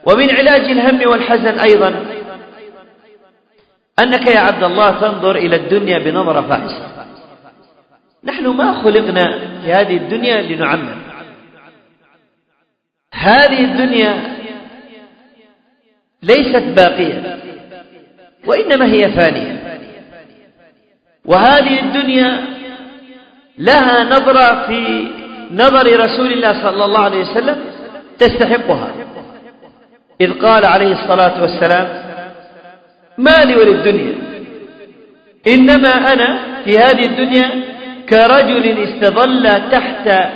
ومن علاج الهم والحزن أيضا أنك يا عبد الله تنظر إلى الدنيا بنظرة فاحصة. نحن ما خلقنا في هذه الدنيا لنعمر. هذه الدنيا ليست باقية وإنما هي فانية، وهذه الدنيا لها نظرة في نظر رسول الله صلى الله عليه وسلم تستحقها، إذ قال عليه الصلاة والسلام: ما لي وللدنيا إنما أنا في هذه الدنيا كرجل استظل تحت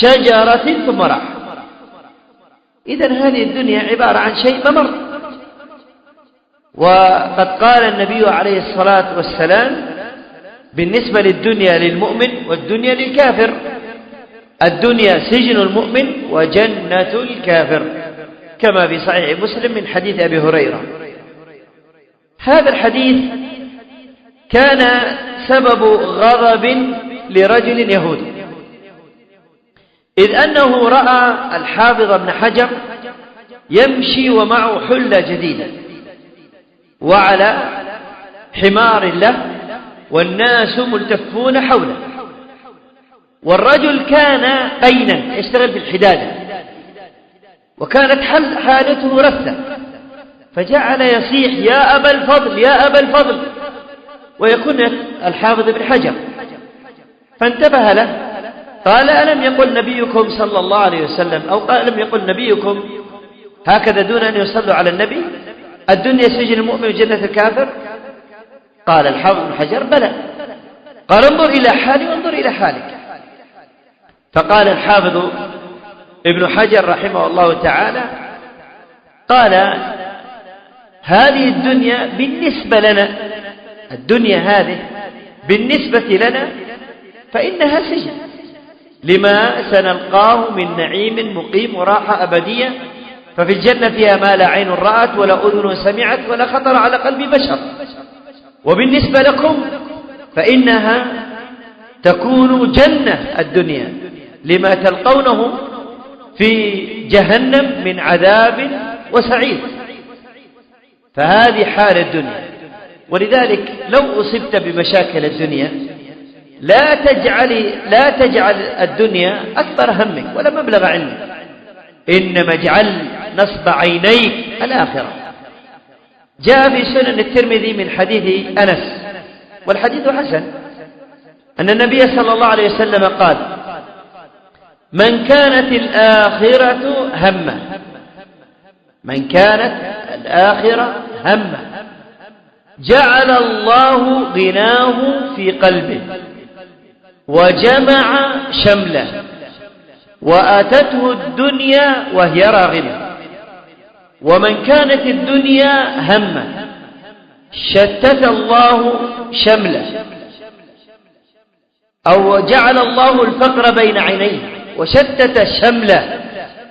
شجرة ثم راح. إذن هذه الدنيا عبارة عن شيء ممر. وقد قال النبي عليه الصلاة والسلام بالنسبة للدنيا للمؤمن والدنيا للكافر: الدنيا سجن المؤمن وجنة الكافر، كما في صحيح مسلم من حديث أبي هريرة. هذا الحديث كان سبب غضب لرجل يهودي، إذ أنه رأى الحافظ ابن حجر يمشي ومعه حلة جديدة وعلى حمار له والناس ملتفون حوله، والرجل كان قينا يشتغل في الحدادة، وكانت حالته رثة، فجعل يصيح: يا أبا الفضل يا أبا الفضل، ويكون الحافظ ابن حجر، فانتبه له قال: ألم يقل نبيكم صلى الله عليه وسلم، أو ألم يقل نبيكم هكذا دون أن يصلوا على النبي: الدنيا سجن المؤمن وجنة الكافر؟ قال الحافظ ابن حجر: بلى. قال: انظر إلى حالي وانظر إلى حالك. فقال الحافظ ابن حجر رحمه الله تعالى: قال: هذه الدنيا بالنسبة لنا، الدنيا هذه بالنسبة لنا فإنها سجن، لما سنلقاه من نعيم مقيم وراحة أبدية، ففي الجنة فيها ما لا عين رأت ولا أذن سمعت ولا خطر على قلب بشر. وبالنسبة لكم فإنها تكون جنة الدنيا، لما تلقونه في جهنم من عذاب وسعير. فهذه حال الدنيا. ولذلك لو أصبت بمشاكل الدنيا لا تجعل الدنيا أكبر همك ولا مبلغ علمك، إنما اجعل نصب عينيك الآخرة. جاء في سنن الترمذي من حديث أنس، والحديث حسن، أن النبي صلى الله عليه وسلم قال: من كانت الآخرة همه، من كانت الآخرة همه جعل الله غناه في قلبه وجمع شمله، وأتته الدنيا وهي راغمة. ومن كانت الدنيا همه شتت الله شمله، أو جعل الله الفقر بين عينيه وشتت شمله،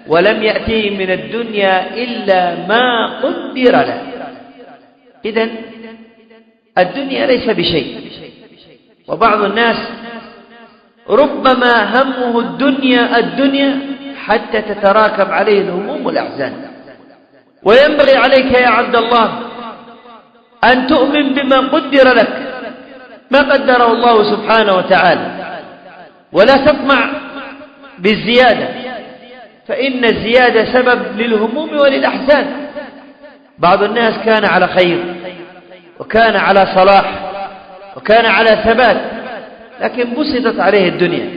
ولم يأتيه من الدنيا إلا ما قدر له. إذن الدنيا ليس بشيء. وبعض الناس ربما همه الدنيا حتى تتراكم عليه الهموم والأحزان. وينبغي عليك يا عبد الله أن تؤمن بما قدر لك، ما قدره الله سبحانه وتعالى، ولا تطمع بالزيادة، فإن الزيادة سبب للهموم وللأحزان. بعض الناس كان على خير وكان على صلاح وكان على ثبات، لكن بسطت عليه الدنيا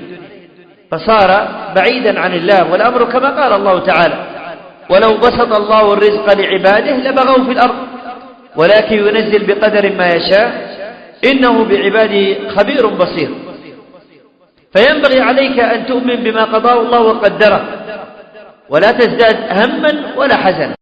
فصار بعيدا عن الله. والأمر كما قال الله تعالى: ولو بسط الله الرزق لعباده لبغوا في الأرض ولكن ينزل بقدر ما يشاء إنه بعباده خبير بصير. فينبغي عليك أن تؤمن بما قضاه الله وقدره، ولا تزداد هما ولا حزنا.